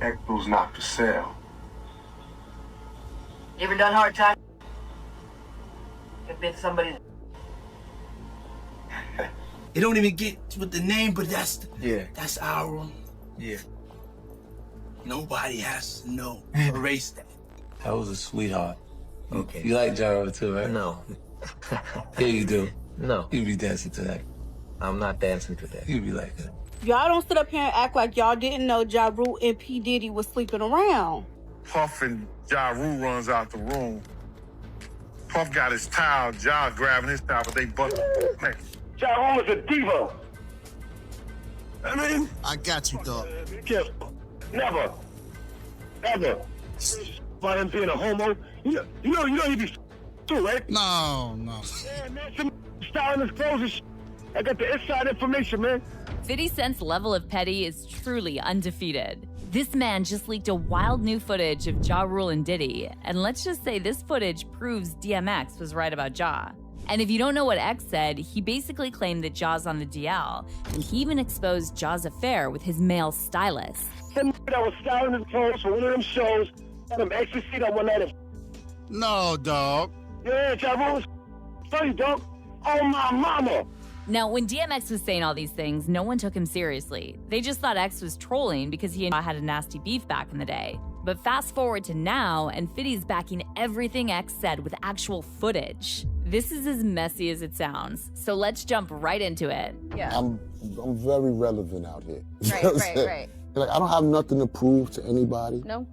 X not for sale. You ever done hard time? If it's somebody's... It don't even get with the name, but that's our Yeah. Nobody has to know. Erase that. That was a sweetheart. Okay. You like Ja Rule too, right? No. Yeah, you do. No. You be dancing to that. I'm not dancing to that. You be like that. Y'all don't sit up here and act like y'all didn't know Ja Rule and P. Diddy was sleeping around. Puff and Ja Rule runs out the room. Puff got his towel, Ja grabbing his towel, but they butt. Ja Rule is a diva. I mean, I got you, dog. never, ever. By him being a homo, you know he be too, right? No. Yeah, man, some styling his clothes and shit. I got the inside information, man. 50 Cent's level of petty is truly undefeated. This man just leaked a wild new footage of Ja Rule and Diddy, and let's just say this footage proves DMX was right about Ja. And if you don't know what X said, he basically claimed that Ja's on the DL, and he even exposed Ja's affair with his male stylist. Some that was styling his clothes for one of them shows, had him ecstasy that one night. No, dog. Yeah, Ja Rule was funny, dog. Oh, my mama. Now, when DMX was saying all these things, no one took him seriously. They just thought X was trolling because he and Ja had a nasty beef back in the day. But fast forward to now, and 50's backing everything X said with actual footage. This is as messy as it sounds, so let's jump right into it. Yeah. I'm very relevant out here. Right. Like, I don't have nothing to prove to anybody. No.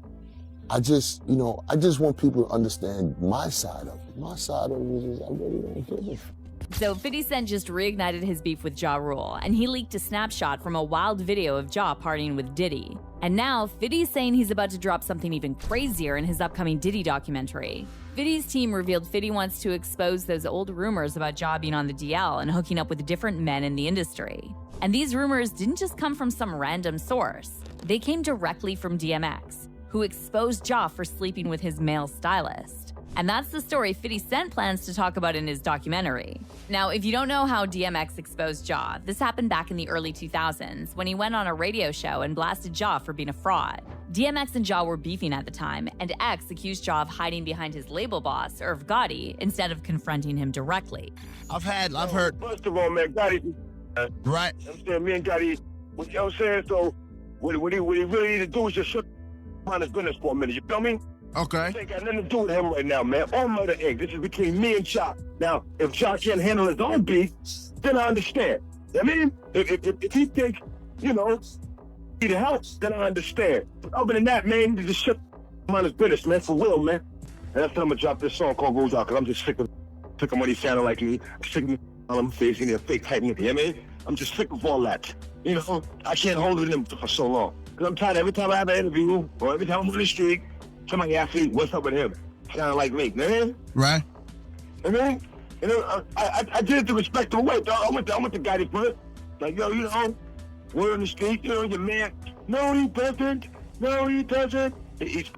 I just want people to understand my side of it. My side of it is I really don't give a f. So 50 Cent just reignited his beef with Ja Rule, and he leaked a snapshot from a wild video of Ja partying with Diddy. And now 50's saying he's about to drop something even crazier in his upcoming Diddy documentary. 50's team revealed 50 wants to expose those old rumors about Ja being on the DL and hooking up with different men in the industry. And these rumors didn't just come from some random source. They came directly from DMX, who exposed Ja for sleeping with his male stylist. And that's the story 50 Cent plans to talk about in his documentary. Now, if you don't know how DMX exposed Ja, this happened back in the early 2000s when he went on a radio show and blasted Ja for being a fraud. DMX and Ja were beefing at the time, and X accused Ja of hiding behind his label boss, Irv Gotti, instead of confronting him directly. I've heard. First of all, man, Gotti, Right. I'm saying, me and Gotti, you know what I'm saying? So, what he really need to do is just shut on his goodness for a minute, you feel me? Okay. This ain't got nothing to do with him right now, man. All mother egg. This is between me and Ja. Now, if Ja can't handle his own beef, then I understand. I mean, if he think, you know, need help, then I understand. But other than that, man, you just shut on his business, man, for real, man. And that's when I'm gonna drop this song called Goes Out, because I'm just sick of what he sounded like me. I'm sick of all them facing a fake type nigga, you know what I mean? I'm just sick of all that. You know, I can't hold it in for so long. Because I'm tired every time I have an interview, or every time I'm on the street, somebody asks me, what's up with him? Sounding like me, man. Right. You know, I did it the respectful way, dog. I went to Gotti first. Like, yo, you know, we're on the street, you know, your man. No, he doesn't. No, he doesn't. He's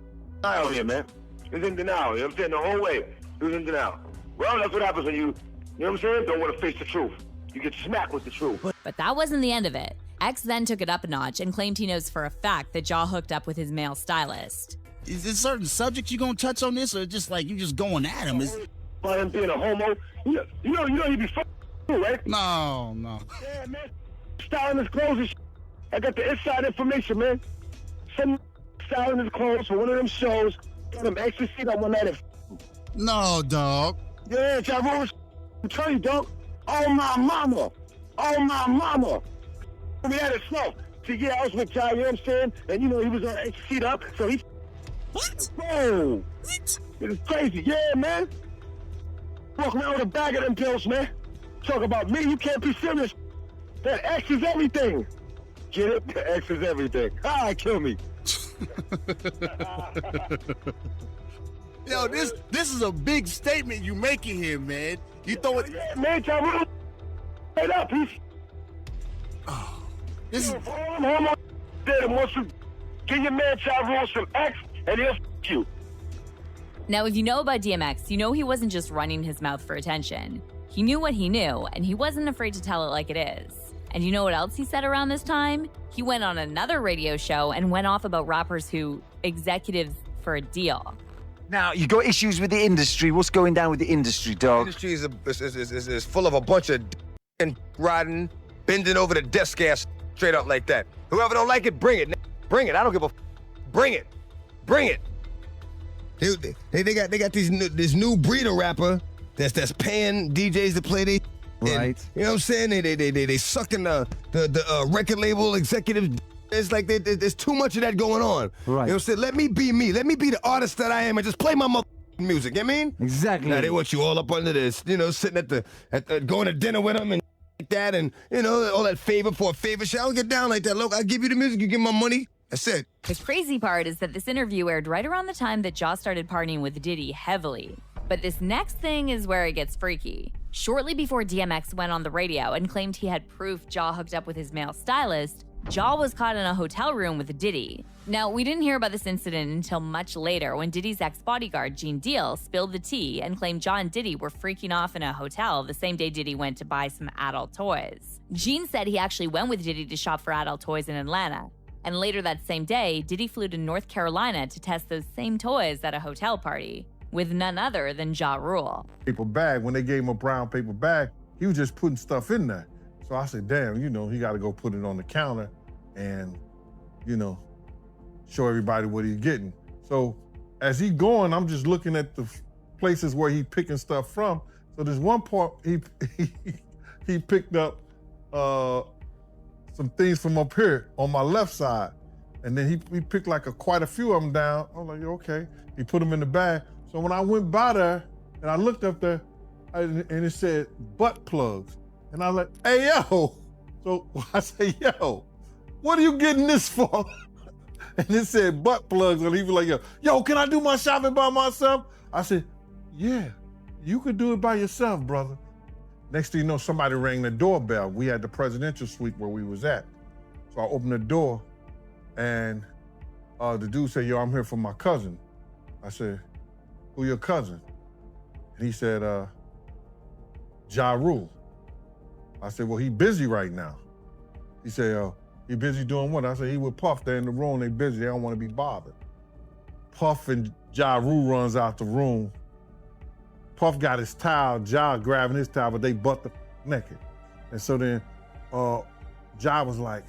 out here, man. He's in denial, you know what I'm saying? The whole way, he was in denial. Well, that's what happens when you know what I'm saying? Don't want to face the truth. You get smacked with the truth. But that wasn't the end of it. X then took it up a notch and claimed he knows for a fact that Ja hooked up with his male stylist. Is there certain subjects you gonna touch on this, or just like you just going at him? By him being a homo, you know he be f***ing too, right? No. Yeah, man. Styling his clothes and shit. I got the inside information, man. Some styling his clothes for one of them shows, got him ecstasy that one night. No, dog. Yeah, Ja Rule was I'm telling you, dog. Oh, my mama. Oh, my mama. We had it slow. See, yeah, I was with Ja, you know what I'm saying? And, you know, he was on ecstasy up, so he... What? Whoa. What? It was crazy. Yeah, man. Walking around with a bag of them pills, man. Talk about me, you can't be serious. That X is everything. Get it? The X is everything. Ah, kill me. Yo, this is a big statement you making here, man. You throw it... Yeah, man, Ja Rule. Straight up, he's... Oh, this is... For all them homos that wants to give your man Ja Rule some X, and he'll f*** you. Now, if you know about DMX, you know he wasn't just running his mouth for attention. He knew what he knew, and he wasn't afraid to tell it like it is. And you know what else he said around this time? He went on another radio show and went off about rappers who executives for a deal. Now, you got issues with the industry. What's going down with the industry, dog? The industry is full of a bunch of and riding, bending over the desk ass straight up like that. Whoever don't like it, bring it. Bring it. I don't give a bring it. Bring it. They got this new breed of rapper that's paying DJs to play they right. You know what I'm saying? They sucking the record label executives. It's like there's too much of that going on. Right. You know what I'm saying? Let me be me. Let me be the artist that I am and just play my music. You know what I mean? Exactly. Now they want you all up under this, sitting at going to dinner with them and like that, and all that favor for a favor shit. I don't get down like that. Look, I give you the music, you give my money. That's it. The crazy part is that this interview aired right around the time that Ja started partying with Diddy heavily. But this next thing is where it gets freaky. Shortly before DMX went on the radio and claimed he had proof Ja hooked up with his male stylist, Ja was caught in a hotel room with Diddy. Now, we didn't hear about this incident until much later when Diddy's ex-bodyguard, Gene Deal, spilled the tea and claimed Ja and Diddy were freaking off in a hotel the same day Diddy went to buy some adult toys. Gene said he actually went with Diddy to shop for adult toys in Atlanta. And later that same day, Diddy flew to North Carolina to test those same toys at a hotel party with none other than Ja Rule. Paper bag, when they gave him a brown paper bag, he was just putting stuff in there. So I said, damn, he got to go put it on the counter and, show everybody what he's getting. So as he going, I'm just looking at the places where he picking stuff from. So there's one part he picked up some things from up here on my left side. And then he picked like quite a few of them down. I was like, okay. He put them in the bag. So when I went by there and I looked up there and it said butt plugs. And I was like, hey, yo. So I say, yo, what are you getting this for? And it said butt plugs. And he was like, yo, can I do my shopping by myself? I said, yeah, you could do it by yourself, brother. Next thing you know, somebody rang the doorbell. We had the presidential suite where we was at. So I opened the door and the dude said, yo, I'm here for my cousin. I said, who your cousin? And he said, Ja Rule. I said, well, he busy right now. He said, he busy doing what? I said, he with Puff. They're in the room, they busy, they don't want to be bothered. Puff and Ja Rule runs out the room. Puff got his towel, Ja grabbing his towel, but they butt the naked. And so then Ja was like,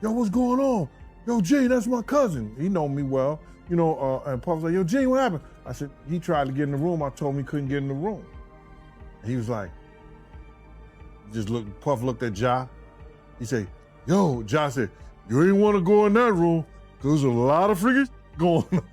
yo, what's going on? Yo, Gene, that's my cousin. He know me well, and Puff was like, yo, Gene, what happened? I said, he tried to get in the room. I told him he couldn't get in the room. He was like, Puff looked at Ja. He said, yo, Ja said, you ain't want to go in that room because there's a lot of freaking going on.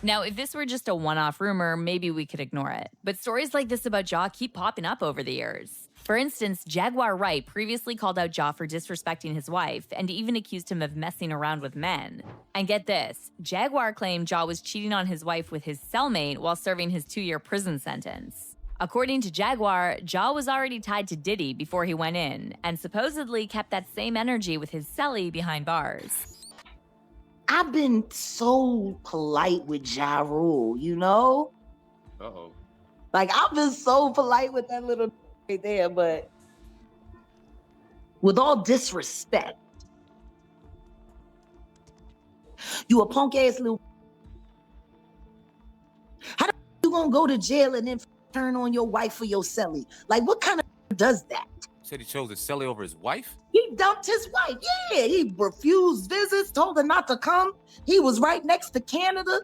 Now, if this were just a one-off rumor, maybe we could ignore it. But stories like this about Ja keep popping up over the years. For instance, Jaguar Wright previously called out Ja for disrespecting his wife and even accused him of messing around with men. And get this, Jaguar claimed Ja was cheating on his wife with his cellmate while serving his 2-year prison sentence. According to Jaguar, Ja was already tied to Diddy before he went in and supposedly kept that same energy with his cellie behind bars. I've been so polite with Ja Rule, Uh-oh. Like, I've been so polite with that little right there, but with all disrespect, you a punk ass little. How the you gonna go to jail and then turn on your wife for your cellie? Like, what kind of does that? Said he chose his cellie over his wife? He dumped his wife. Yeah, he refused visits, told her not to come. He was right next to Canada.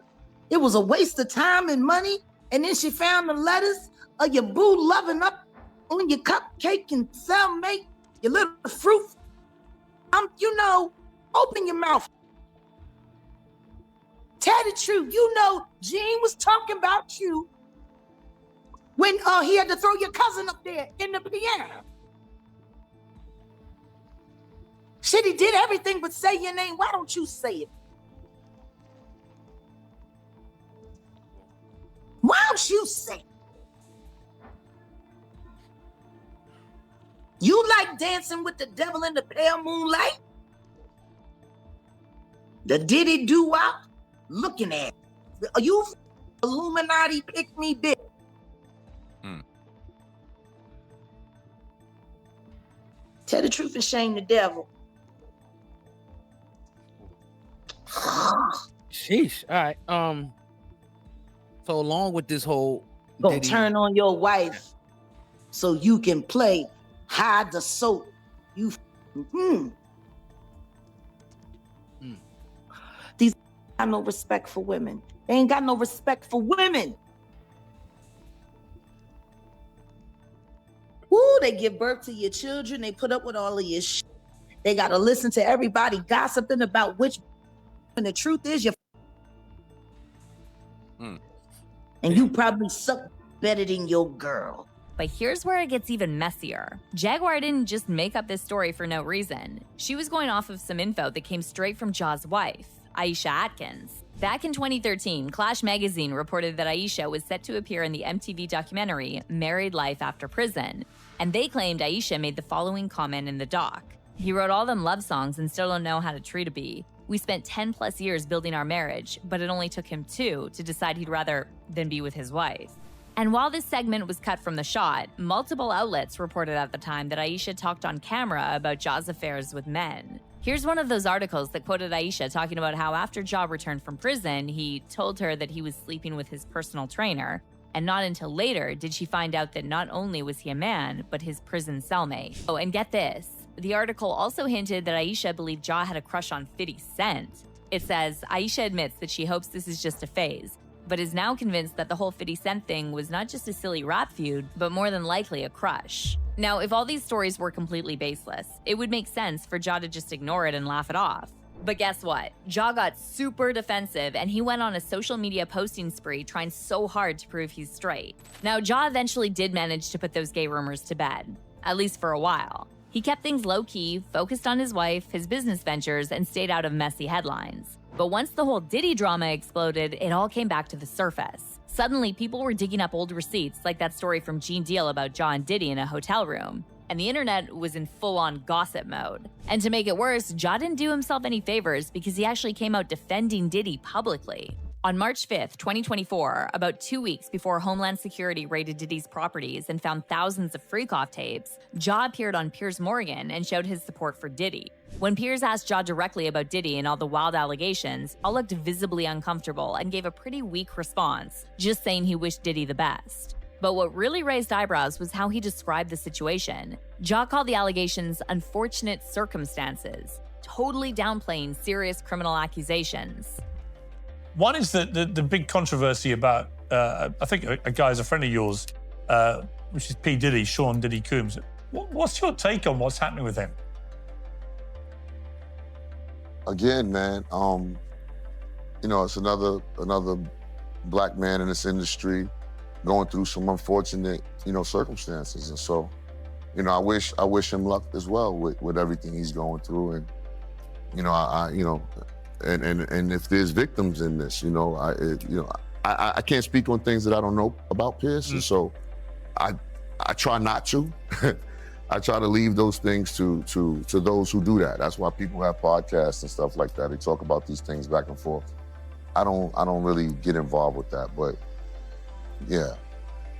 It was a waste of time and money. And then she found the letters of your boo loving up on your cupcake and cellmate, your little fruit. Open your mouth. Tell the truth. Gene was talking about you when he had to throw your cousin up there in the piano. Shit, he did everything but say your name. Why don't you say it? Why don't you say it? You like dancing with the devil in the pale moonlight? The Diddy doo-wop? Looking at it. Are you Illuminati pick me bitch? Tell the truth and shame the devil. Sheesh. All right. So along with this whole Go Diddy, turn on your wife so you can play hide the soap. You These got no respect for women. They ain't got no respect for women. Woo, they give birth to your children. They put up with all of your shit. They got to listen to everybody gossiping about which. And the truth is, you're. And you probably suck better than your girl. But here's where it gets even messier. Jaguar didn't just make up this story for no reason. She was going off of some info that came straight from Ja's wife, Aisha Atkins. Back in 2013, Clash magazine reported that Aisha was set to appear in the MTV documentary Married Life After Prison, and they claimed Aisha made the following comment in the doc. He wrote all them love songs and still don't know how to treat a bee. We spent 10 plus years building our marriage, but it only took him 2 to decide he'd rather than be with his wife. And while this segment was cut from the shot, multiple outlets reported at the time that Aisha talked on camera about Ja's affairs with men. Here's one of those articles that quoted Aisha talking about how after Ja returned from prison, he told her that he was sleeping with his personal trainer, and not until later did she find out that not only was he a man, but his prison cellmate. Oh, and get this. The article also hinted that Aisha believed Ja had a crush on 50 Cent. It says, Aisha admits that she hopes this is just a phase, but is now convinced that the whole 50 Cent thing was not just a silly rap feud, but more than likely a crush. Now, if all these stories were completely baseless, it would make sense for Ja to just ignore it and laugh it off. But guess what? Ja got super defensive and he went on a social media posting spree trying so hard to prove he's straight. Now, Ja eventually did manage to put those gay rumors to bed, at least for a while. He kept things low-key, focused on his wife, his business ventures, and stayed out of messy headlines. But once the whole Diddy drama exploded, it all came back to the surface. Suddenly, people were digging up old receipts, like that story from Gene Deal about Ja and Diddy in a hotel room. And the internet was in full-on gossip mode. And to make it worse, Ja didn't do himself any favors because he actually came out defending Diddy publicly. On March 5th, 2024, about 2 weeks before Homeland Security raided Diddy's properties and found thousands of freak-off tapes, Ja appeared on Piers Morgan and showed his support for Diddy. When Piers asked Ja directly about Diddy and all the wild allegations, Ja looked visibly uncomfortable and gave a pretty weak response, just saying he wished Diddy the best. But what really raised eyebrows was how he described the situation. Ja called the allegations unfortunate circumstances, totally downplaying serious criminal accusations. One is the big controversy about, I think a guy's a friend of yours, which is P. Diddy, Sean Diddy Coombs. What's your take on what's happening with him? Again, man, you know, it's another black man in this industry going through some unfortunate, you know, circumstances. And so, you know, I wish him luck as well with everything he's going through. And, you know, you know, and if there's victims in this, you know, I can't speak on things that I don't know about Pierce, and so I try not to. I try to leave those things to those who do that. That's why people have podcasts and stuff like that. They talk about these things back and forth. I don't really get involved with that, but yeah,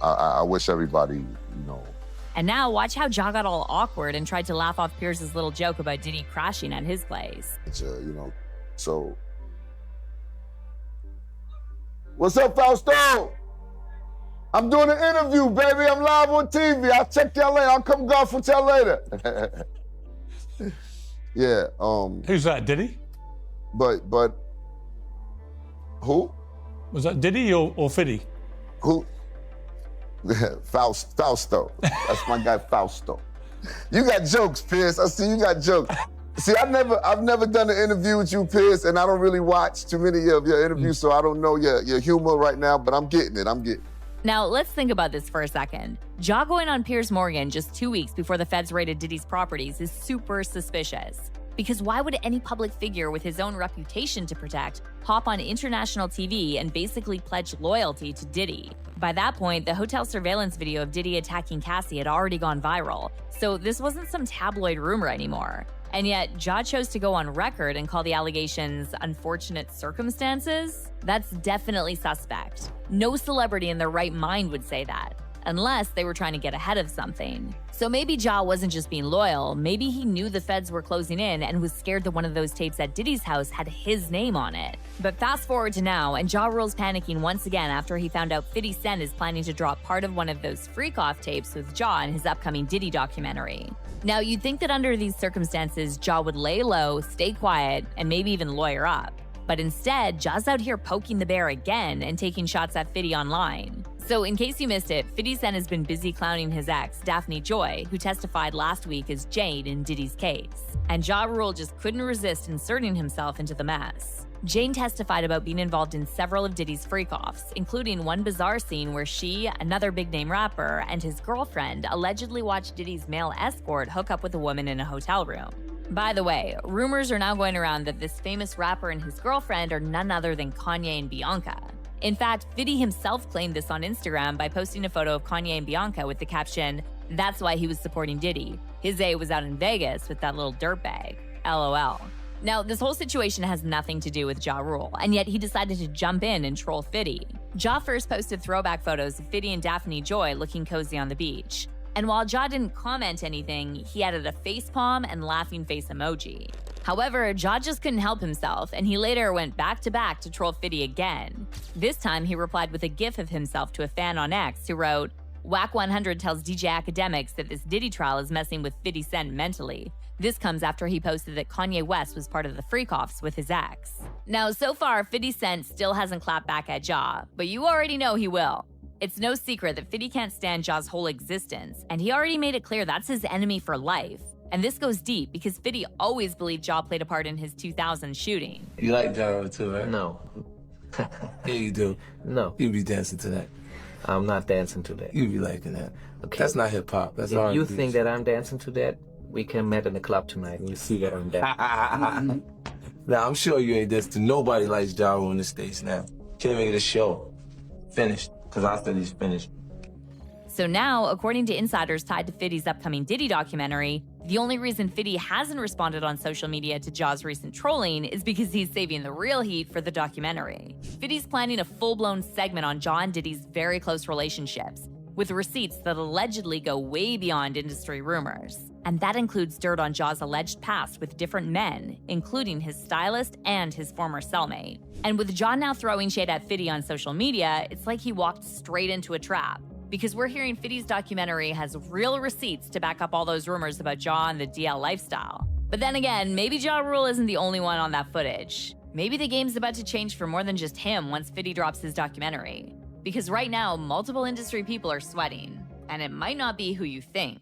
I wish everybody, you know. And now watch how Ja got all awkward and tried to laugh off Pierce's little joke about Diddy crashing at his place. You know. So, what's up, Fausto? I'm doing an interview, baby. I'm live on TV. I'll check y'all later. I'll come golf with y'all later. Yeah. Who's that, Diddy? But who? Was that Diddy or Fiddy? Who? Fausto. That's my guy, Fausto. You got jokes, Pierce. I see you got jokes. See, I've never done an interview with you, Pierce, and I don't really watch too many of your interviews, so I don't know your humor right now, but I'm getting it. Now, let's think about this for a second. Ja going on Piers Morgan just 2 weeks before the feds raided Diddy's properties is super suspicious. Because why would any public figure with his own reputation to protect hop on international TV and basically pledge loyalty to Diddy? By that point, the hotel surveillance video of Diddy attacking Cassie had already gone viral, so this wasn't some tabloid rumor anymore. And yet, Ja chose to go on record and call the allegations unfortunate circumstances? That's definitely suspect. No celebrity in their right mind would say that. unless they were trying to get ahead of something. So maybe Ja wasn't just being loyal, maybe he knew the feds were closing in and was scared that one of those tapes at Diddy's house had his name on it. But fast forward to now, and Ja Rule's panicking once again after he found out 50 Cent is planning to drop part of one of those freak-off tapes with Ja in his upcoming Diddy documentary. Now, you'd think that under these circumstances, Ja would lay low, stay quiet, and maybe even lawyer up. But instead, Ja's out here poking the bear again and taking shots at Fiddy online. So in case you missed it, 50 Cent has been busy clowning his ex, Daphne Joy, who testified last week as Jade in Diddy's case. And Ja Rule just couldn't resist inserting himself into the mess. Jane testified about being involved in several of Diddy's freak-offs, including one bizarre scene where she, another big-name rapper, and his girlfriend allegedly watched Diddy's male escort hook up with a woman in a hotel room. By the way, rumors are now going around that this famous rapper and his girlfriend are none other than Kanye and Bianca. In fact, Fiddy himself claimed this on Instagram by posting a photo of Kanye and Bianca with the caption, "That's why he was supporting Diddy. His A was out in Vegas with that little dirtbag. LOL." Now, this whole situation has nothing to do with Ja Rule, and yet he decided to jump in and troll Fiddy. Ja first posted throwback photos of Fiddy and Daphne Joy looking cozy on the beach. And while Ja didn't comment anything, he added a facepalm and laughing face emoji. However, Ja just couldn't help himself, and he later went back-to-back to troll Fiddy again. This time, he replied with a gif of himself to a fan on X who wrote, "Whack 100 tells DJ Academics that this Diddy trial is messing with 50 Cent mentally." This comes after he posted that Kanye West was part of the freak-offs with his ex. Now, so far, 50 Cent still hasn't clapped back at Ja, but you already know he will. It's no secret that Fiddy can't stand Ja's whole existence, and he already made it clear that's his enemy for life. And this goes deep because Fiddy always believed Ja played a part in his 2000 shooting. You like Ja Rule too, right? No. Yeah, you do. No. You be dancing to that. I'm not dancing to that. You be liking that. Okay. That's not hip-hop. That's If R&B. you think that I'm dancing to that, we can meet in the club tonight. We'll see that I'm dancing. Now, I'm sure you ain't dancing to nobody likes Ja Rule in the States now. Can't make it a show. Finished. Because I said he's finished. So now, according to insiders tied to Fiddy's upcoming Diddy documentary, the only reason Fiddy hasn't responded on social media to Ja's recent trolling is because he's saving the real heat for the documentary. Fiddy's planning a full-blown segment on Ja and Diddy's very close relationships, with receipts that allegedly go way beyond industry rumors. And that includes dirt on Ja's alleged past with different men, including his stylist and his former cellmate. And with Ja now throwing shade at Fiddy on social media, it's like he walked straight into a trap. Because we're hearing Fiddy's documentary has real receipts to back up all those rumors about Ja and the DL lifestyle. But then again, maybe Ja Rule isn't the only one on that footage. Maybe the game's about to change for more than just him once Fiddy drops his documentary. Because right now, multiple industry people are sweating, and it might not be who you think.